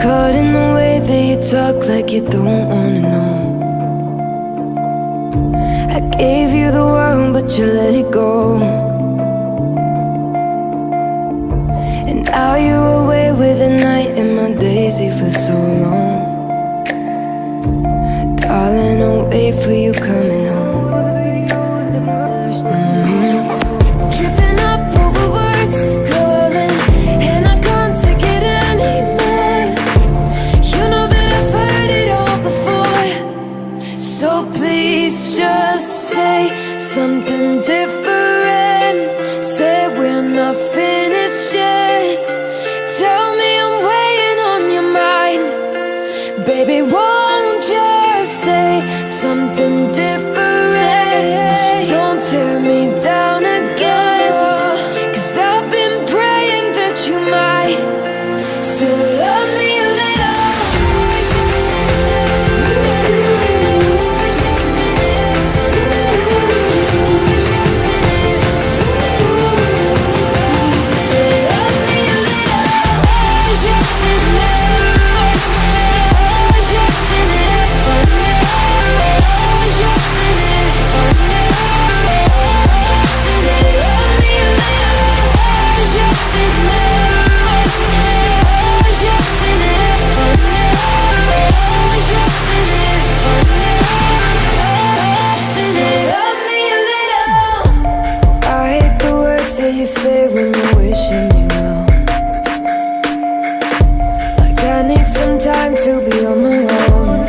Caught in the way that you talk like you don't wanna know. I gave you the world, but you let it go. And now you're away with the night, and my days, they feel so long. Darling, I'll wait for you coming home. Tripping up over words, calling, and I can't take it anymore. You know that I've heard it all before. So please just say something different. Say we're not finished yet. Tell me I'm weighing on your mind. Baby, won't you say something different? Don't tear me down again, 'cause I've been praying that you might still love me a little. You say when you're wishing me well, like I need some time to be on my own.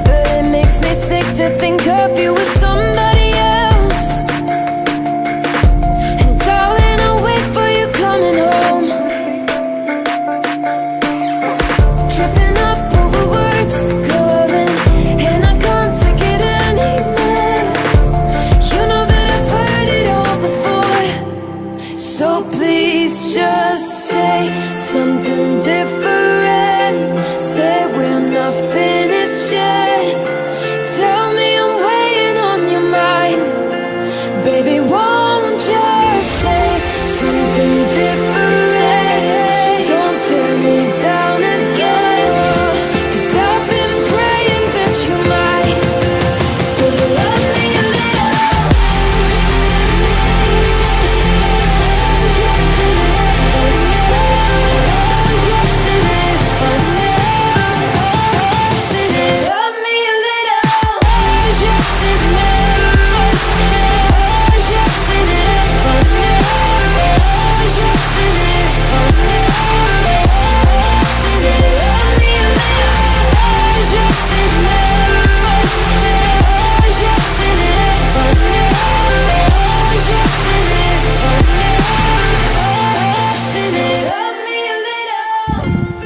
But it makes me sick to think of you with somebody else. And darling, I'll wait for you coming home. Tripping up over words, calling, and I can't take it anymore. You know that I've heard it all before. So please just say something different. Say we're not finished yet. Tell me I'm weighing on your mind. Baby, won't you say something different? Don't tear me down again, 'cause I've been praying that you might still love me a little.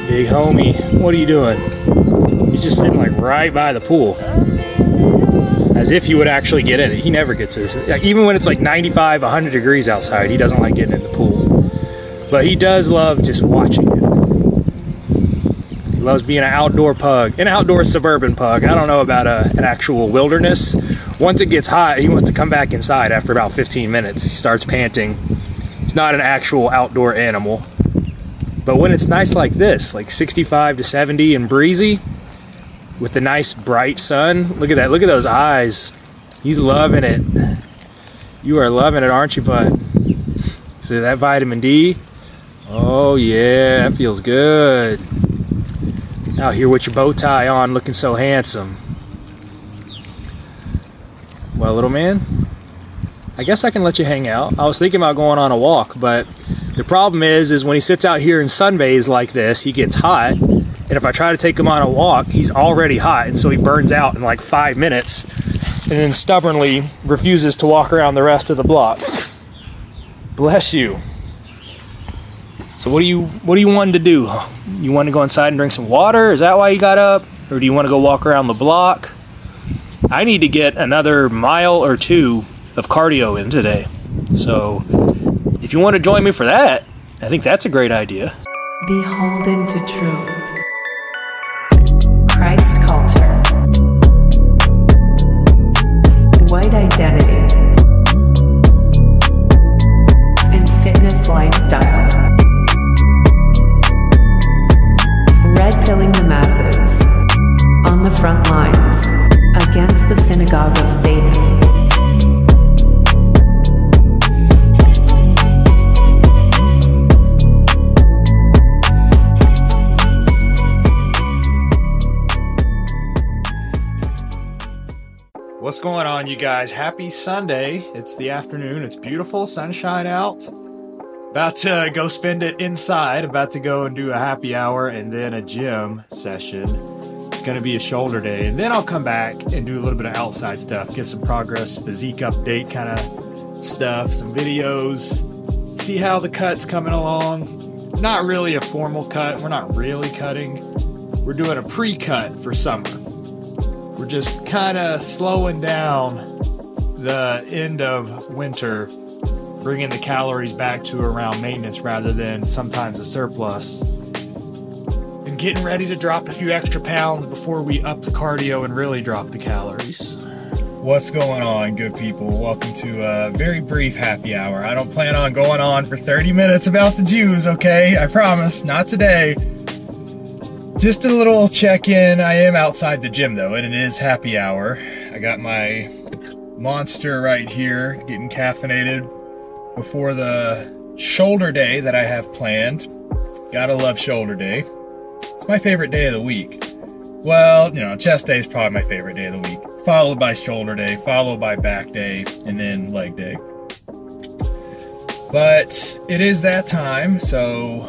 Big homie, what are you doing? He's just sitting like right by the pool, as if he would actually get in it. He never gets this. Even when it's like 95, 100 degrees outside, he doesn't like getting in the pool. But he does love just watching it. He loves being an outdoor pug, an outdoor suburban pug. I don't know about an actual wilderness. Once it gets hot, he wants to come back inside after about 15 minutes. He starts panting. He's not an actual outdoor animal. But when it's nice like this, like 65 to 70 and breezy, with the nice bright sun, look at that, look at those eyes. He's loving it. You are loving it, aren't you, bud? See that vitamin D? Oh yeah, that feels good. Out here with your bow tie on, looking so handsome. Well, little man, I guess I can let you hang out. I was thinking about going on a walk, but the problem is when he sits out here and sunbathes like this, he gets hot. And if I try to take him on a walk, he's already hot, and so he burns out in like 5 minutes, and then stubbornly refuses to walk around the rest of the block. Bless you. So what do you want to do? You want to go inside and drink some water? Is that why you got up? Or do you want to go walk around the block? I need to get another mile or 2 of cardio in today. So if you want to join me for that, I think that's a great idea. Beholden to truth. Christ culture. White identity. And fitness lifestyle. child of Satan. What's going on, you guys? Happy Sunday. It's the afternoon. It's beautiful, sunshine out. About to go spend it inside. About to go and do a happy hour and then a gym session. It's going to be a shoulder day. And then I'll come back and do a little bit of outside stuff. Get some progress, physique update kind of stuff, some videos. See how the cut's coming along. Not really a formal cut. We're not really cutting. We're doing a pre-cut for summer. We're just kind of slowing down the end of winter, bringing the calories back to around maintenance rather than sometimes a surplus, and getting ready to drop a few extra pounds before we up the cardio and really drop the calories. What's going on, good people? Welcome to a very brief happy hour. I don't plan on going on for 30 minutes about the Jews, okay? I promise, not today. Just a little check-in. I am outside the gym though, and it is happy hour. I got my Monster right here, getting caffeinated before the shoulder day that I have planned. Gotta love shoulder day. It's my favorite day of the week. Well, you know, chest day is probably my favorite day of the week, followed by shoulder day, followed by back day, and then leg day. But it is that time, so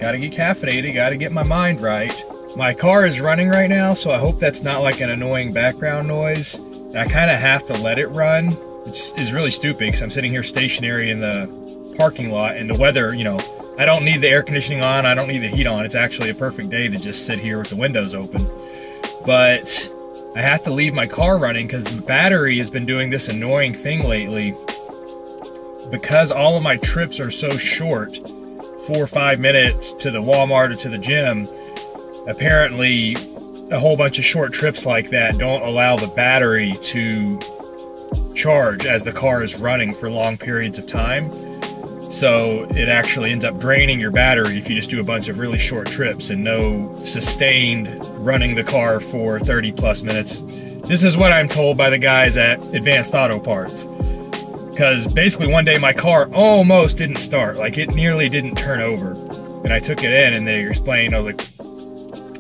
gotta get caffeinated, gotta get my mind right. My car is running right now, so I hope that's not like an annoying background noise. I kind of have to let it run, which is really stupid because I'm sitting here stationary in the parking lot and the weather, you know, I don't need the air conditioning on, I don't need the heat on. It's actually a perfect day to just sit here with the windows open. But I have to leave my car running because the battery has been doing this annoying thing lately. Because all of my trips are so short, 4 or 5 minutes to the Walmart or to the gym, apparently a whole bunch of short trips like that don't allow the battery to charge as the car is running for long periods of time. So it actually ends up draining your battery if you just do a bunch of really short trips and no sustained running the car for 30 plus minutes. This is what I'm told by the guys at Advanced Auto Parts. Because basically one day my car almost didn't start, like it nearly didn't turn over. And I took it in and they explained, I was like,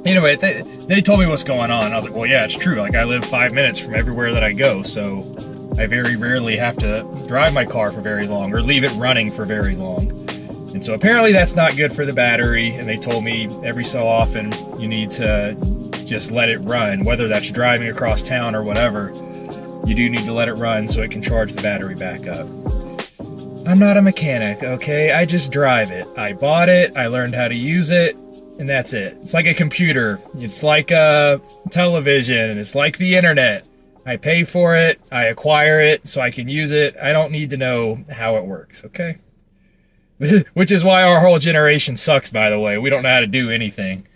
anyway, they told me what's going on. I was like, well, yeah, it's true. Like I live 5 minutes from everywhere that I go, so I very rarely have to drive my car for very long or leave it running for very long. And so apparently that's not good for the battery. And they told me every so often you need to just let it run, whether that's driving across town or whatever. You do need to let it run so it can charge the battery back up. I'm not a mechanic, okay? I just drive it. I bought it, I learned how to use it, and that's it. It's like a computer. It's like a television. It's like the internet. I pay for it, I acquire it so I can use it. I don't need to know how it works, okay? Which is why our whole generation sucks, by the way. We don't know how to do anything.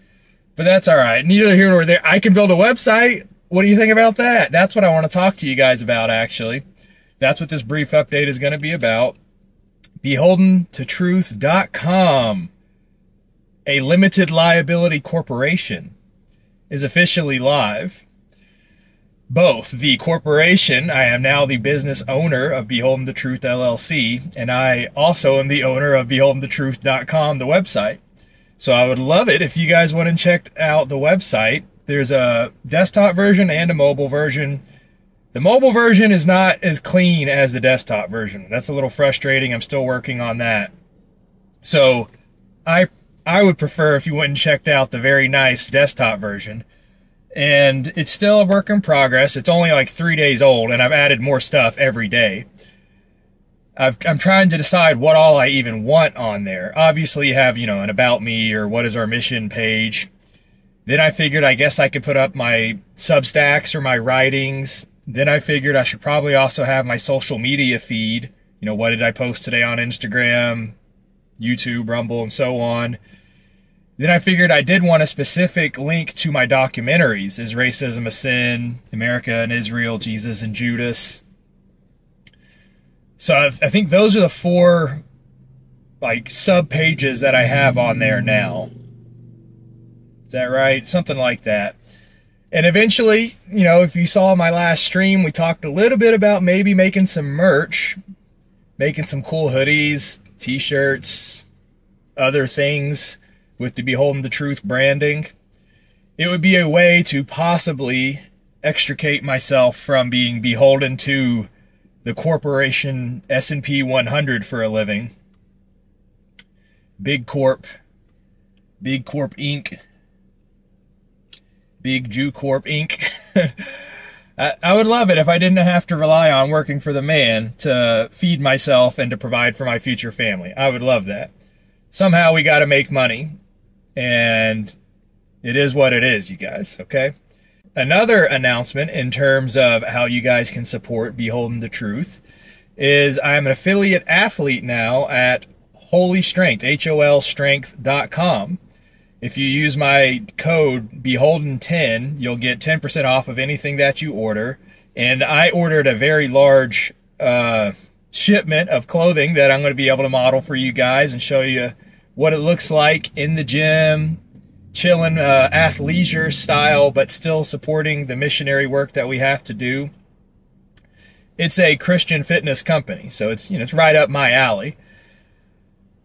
But that's all right. Neither here nor there. I can build a website. What do you think about that? That's what I want to talk to you guys about, actually. That's what this brief update is going to be about. BeholdenToTruth.com, a limited liability corporation, is officially live. Both the corporation, I am now the business owner of Beholden to Truth LLC, and I also am the owner of BeholdenToTruth.com, the website. So I would love it if you guys went and checked out the website. There's a desktop version and a mobile version. The mobile version is not as clean as the desktop version. That's a little frustrating. I'm still working on that. So I would prefer if you went and checked out the very nice desktop version. And it's still a work in progress. It's only like 3 days old, and I've added more stuff every day. I'm trying to decide what all I even want on there. Obviously, you have, you know, an About Me or What is Our Mission page. Then I figured I guess I could put up my Substacks or my writings. Then I figured I should probably also have my social media feed. You know, what did I post today on Instagram, YouTube, Rumble, and so on. Then I figured I did want a specific link to my documentaries. Is Racism a Sin? America and Israel, Jesus and Judas. So I think those are the 4 like sub pages that I have on there now. Is that right? Something like that. And eventually, you know, if you saw my last stream, we talked a little bit about maybe making some merch, making some cool hoodies, t-shirts, other things with the Beholden the Truth branding. It would be a way to possibly extricate myself from being beholden to the corporation S&P 100 for a living. Big Corp Inc. Big Jew Corp Inc. I would love it if I didn't have to rely on working for the man to feed myself and to provide for my future family. I would love that. Somehow we got to make money, and it is what it is, you guys, okay? Another announcement in terms of how you guys can support Beholden the Truth is I'm an affiliate athlete now at Holy Strength, HOLstrength.com. If you use my code Beholden10, you'll get 10% off of anything that you order. And I ordered a very large shipment of clothing that I'm going to be able to model for you guys and show you what it looks like in the gym, chilling athleisure style, but still supporting the missionary work that we have to do. It's a Christian fitness company, so it's, you know, it's right up my alley.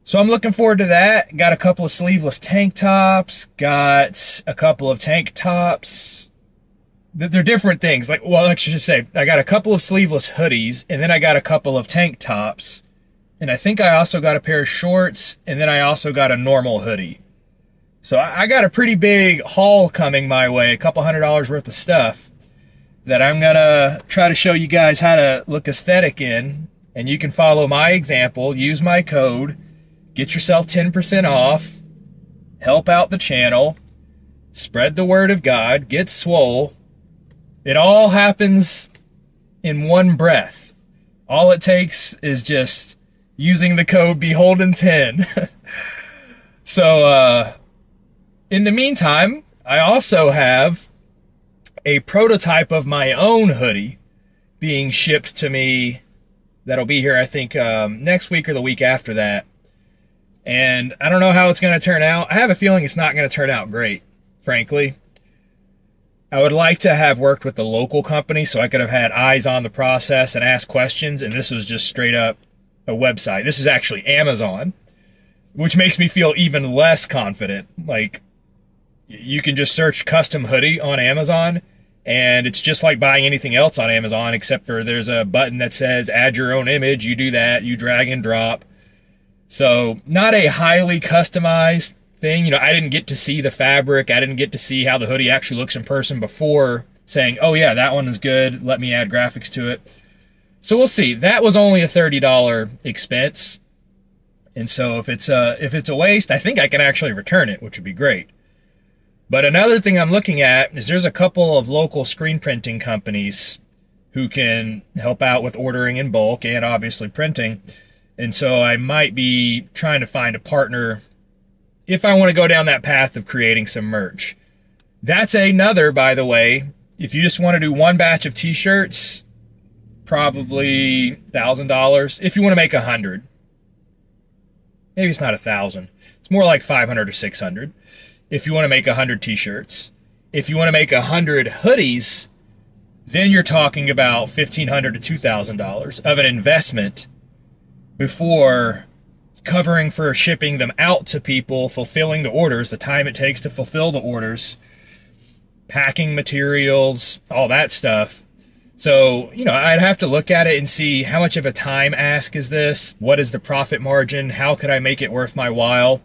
So I'm looking forward to that. Got a couple of sleeveless tank tops, got a couple of tank tops. They're different things. Like, well, I should just say, I got a couple of sleeveless hoodies, and then I got a couple of tank tops. And I think I also got a pair of shorts, and then I also got a normal hoodie. So I got a pretty big haul coming my way, a couple $100 worth of stuff that I'm going to try to show you guys how to look aesthetic in. And you can follow my example, use my code, get yourself 10% off, help out the channel, spread the word of God, get swole. It all happens in one breath. All it takes is just using the code Beholden10. So, in the meantime, I also have a prototype of my own hoodie being shipped to me. That'll be here, I think, next week or the week after that. And I don't know how it's going to turn out. I have a feeling it's not going to turn out great, frankly. I would like to have worked with the local company so I could have had eyes on the process and asked questions, and this was just straight up a website. This is actually Amazon, which makes me feel even less confident. Like, you can just search custom hoodie on Amazon, and it's just like buying anything else on Amazon, except for there's a button that says add your own image. You do that, you drag and drop. So not a highly customized thing. You know, I didn't get to see the fabric. I didn't get to see how the hoodie actually looks in person before saying, oh yeah, that one is good. Let me add graphics to it. So we'll see. That was only a $30 expense. And so if it's a waste, I think I can actually return it, which would be great. But another thing I'm looking at is there's a couple of local screen printing companies who can help out with ordering in bulk and obviously printing. And so I might be trying to find a partner if I want to go down that path of creating some merch. That's another, by the way, if you just want to do one batch of t-shirts, probably $1,000. If you want to make 100, maybe it's not 1,000. It's more like 500 or 600. If you want to make 100 t-shirts. If you want to make 100 hoodies, then you're talking about $1,500 to $2,000 of an investment before covering for shipping them out to people, fulfilling the orders, the time it takes to fulfill the orders, packing materials, all that stuff. So, you know, I'd have to look at it and see how much of a time ask is this? What is the profit margin? How could I make it worth my while?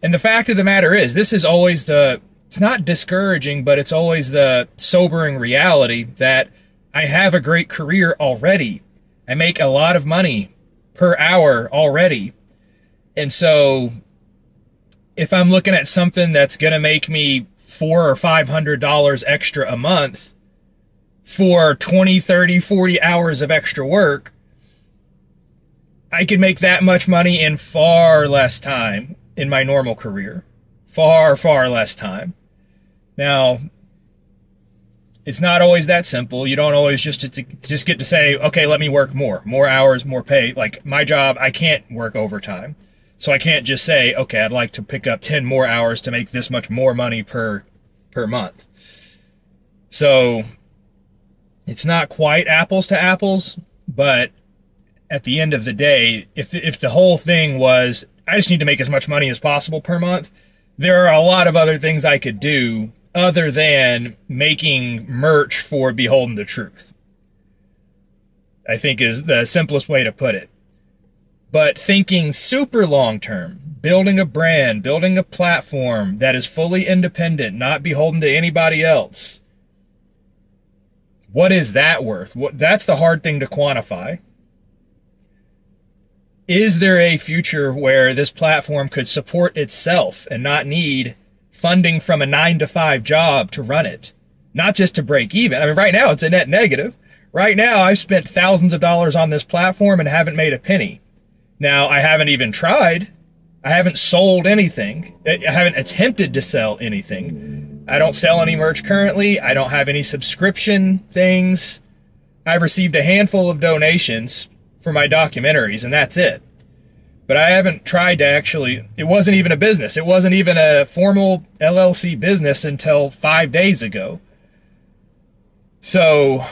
And the fact of the matter is, this is always it's not discouraging, but it's always the sobering reality that I have a great career already. I make a lot of money per hour already. And so if I'm looking at something that's going to make me $400 or $500 extra a month for 20, 30, 40 hours of extra work, I could make that much money in far less time in my normal career. Far, far less time. Now, it's not always that simple. You don't always just get to say, okay, let me work more hours, more pay. Like my job, I can't work overtime. So I can't just say, okay, I'd like to pick up 10 more hours to make this much more money per month. So it's not quite apples to apples, but at the end of the day, if the whole thing was, I just need to make as much money as possible per month, there are a lot of other things I could do other than making merch for Beholden the Truth, I think is the simplest way to put it. But thinking super long term, building a brand, building a platform that is fully independent, not beholden to anybody else, what is that worth? That's the hard thing to quantify. Is there a future where this platform could support itself and not need funding from a 9-to-5 job to run it? Not just to break even. I mean, right now it's a net negative. Right now I've spent thousands of dollars on this platform and haven't made a penny. Now, I haven't even tried. I haven't sold anything. I haven't attempted to sell anything. I don't sell any merch currently. I don't have any subscription things. I've received a handful of donations for my documentaries, and that's it. But I haven't tried to actually, it wasn't even a business. It wasn't even a formal LLC business until 5 days ago. So,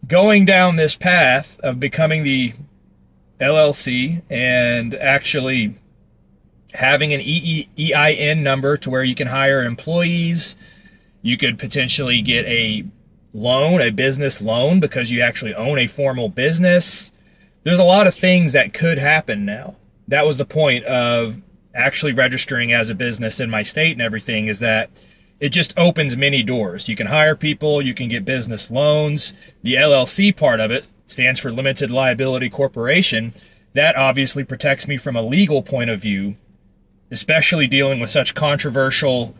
going down this path of becoming the LLC and actually having an EIN number to where you can hire employees, you could potentially get a loan, a business loan, because you actually own a formal business. There's a lot of things that could happen now. That was the point of actually registering as a business in my state and everything, is that it just opens many doors. You can hire people, you can get business loans. The LLC part of it stands for Limited Liability Corporation. That obviously protects me from a legal point of view, especially dealing with such controversial,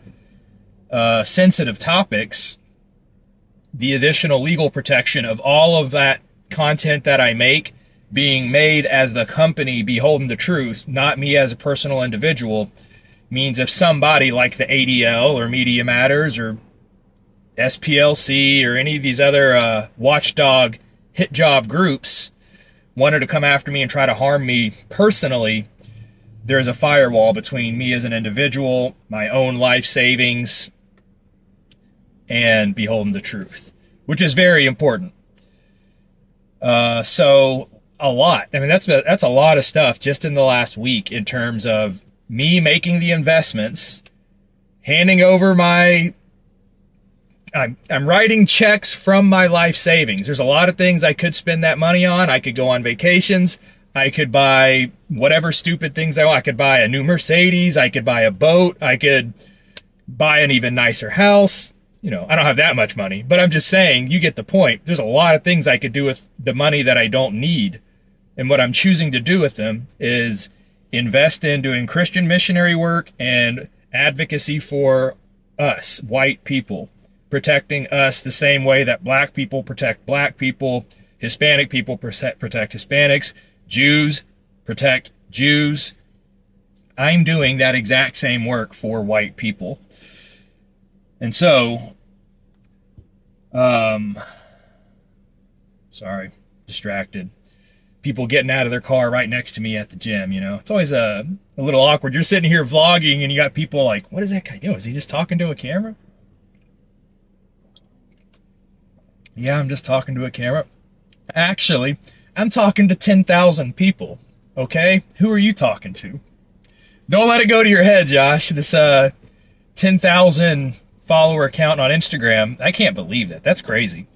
sensitive topics. The additional legal protection of all of that content that I make being made as the company Beholden the Truth, not me as a personal individual, means if somebody like the ADL or Media Matters or SPLC or any of these other watchdog hit job groups wanted to come after me and try to harm me personally, there's a firewall between me as an individual, my own life savings, and Beholden the Truth, which is very important. So a lot. I mean, that's a lot of stuff just in the last week in terms of me making the investments, handing over my, I'm writing checks from my life savings. There's a lot of things I could spend that money on. I could go on vacations. I could buy whatever stupid things I want. I could buy a new Mercedes. I could buy a boat. I could buy an even nicer house. You know, I don't have that much money, but I'm just saying, you get the point. There's a lot of things I could do with the money that I don't need. And what I'm choosing to do with them is invest in doing Christian missionary work and advocacy for us, white people, protecting us the same way that black people protect black people, Hispanic people protect Hispanics, Jews protect Jews. I'm doing that exact same work for white people. And so, sorry, distracted. People getting out of their car right next to me at the gym, you know. It's always a little awkward. You're sitting here vlogging and you got people like, what is that guy doing? Is he just talking to a camera? Yeah, I'm just talking to a camera. Actually, I'm talking to 10,000 people, okay? Who are you talking to? Don't let it go to your head, Josh. This 10,000 follower account on Instagram, I can't believe that. That's crazy.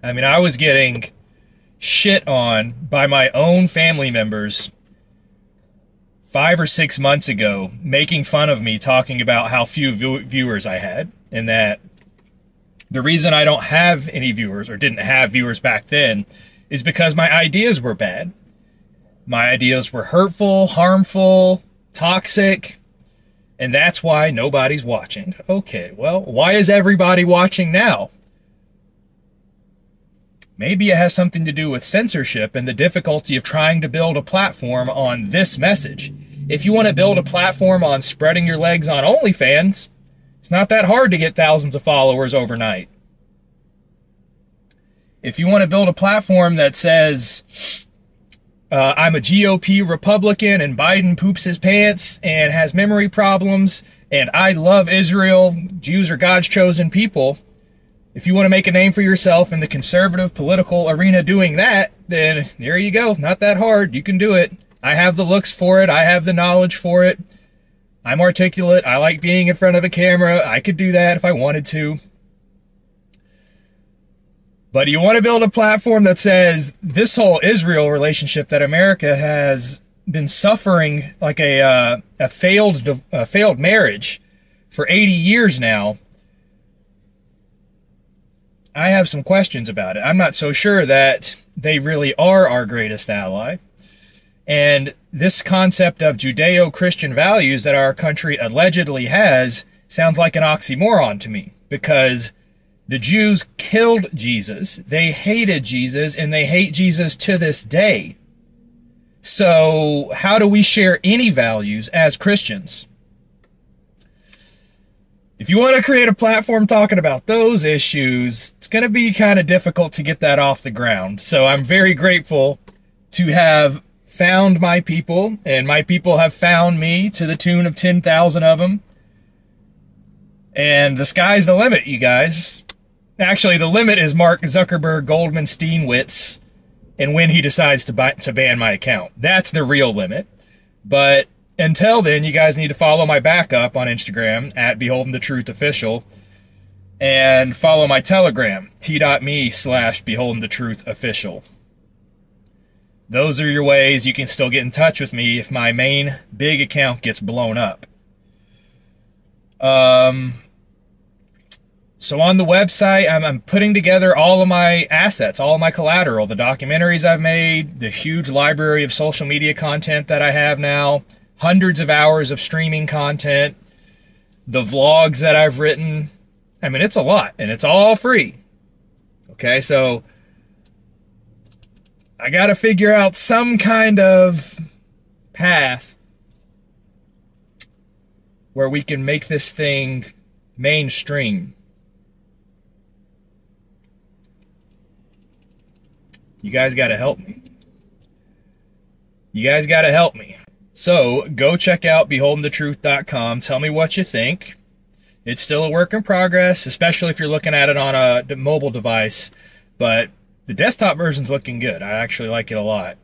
I mean, I was getting shit on by my own family members 5 or 6 months ago, making fun of me, talking about how few viewers I had, and that the reason I don't have any viewers, or didn't have viewers back then, is because my ideas were bad. My ideas were hurtful, harmful, toxic, and that's why nobody's watching. Okay, well, why is everybody watching now? Maybe it has something to do with censorship and the difficulty of trying to build a platform on this message. If you want to build a platform on spreading your legs on OnlyFans, it's not that hard to get thousands of followers overnight. If you want to build a platform that says, I'm a GOP Republican and Biden poops his pants and has memory problems and I love Israel, Jews are God's chosen people, If you want to make a name for yourself in the conservative political arena doing that, then there you go. Not that hard. You can do it. I have the looks for it. I have the knowledge for it. I'm articulate. I like being in front of a camera. I could do that if I wanted to. But you want to build a platform that says this whole Israel relationship that America has been suffering like a failed marriage for 80 years now. I have some questions about it. I'm not so sure that they really are our greatest ally. And this concept of Judeo-Christian values that our country allegedly has sounds like an oxymoron to me, because the Jews killed Jesus, they hated Jesus, and they hate Jesus to this day. So how do we share any values as Christians? If you want to create a platform talking about those issues, it's going to be kind of difficult to get that off the ground. So I'm very grateful to have found my people, and my people have found me to the tune of 10,000 of them. And the sky's the limit, you guys. Actually, the limit is Mark Zuckerberg, Goldman Steinwitz, and when he decides to ban my account. That's the real limit. But until then, you guys need to follow my backup on Instagram at BeholdenTheTruthOfficial, and follow my Telegram, t.me/BeholdenTheTruthOfficial. Those are your ways you can still get in touch with me if my main big account gets blown up. So on the website, I'm putting together all of my assets, all of my collateral, the documentaries I've made, the huge library of social media content that I have now, hundreds of hours of streaming content, the vlogs that I've written. I mean, it's a lot, and it's all free. Okay, so I got to figure out some kind of path where we can make this thing mainstream. You guys got to help me. You guys got to help me. So go check out BeholdenTheTruth.com. Tell me what you think. It's still a work in progress, especially if you're looking at it on a mobile device. But the desktop version's looking good. I actually like it a lot.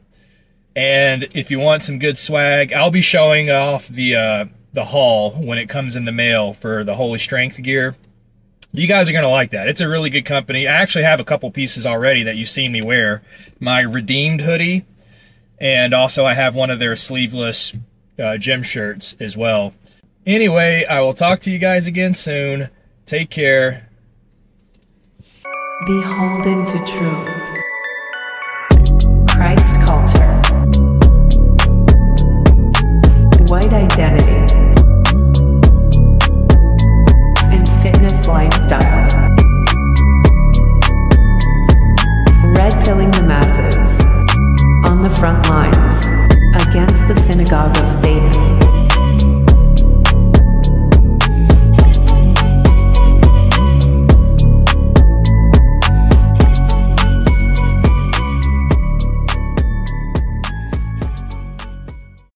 And if you want some good swag, I'll be showing off the haul when it comes in the mail for the Holy Strength gear. You guys are going to like that. It's a really good company. I actually have a couple pieces already that you've seen me wear. My Redeemed hoodie, and also I have one of their sleeveless gym shirts as well. Anyway, I will talk to you guys again soon. Take care. Beholden to truth. Christ culture. White identity.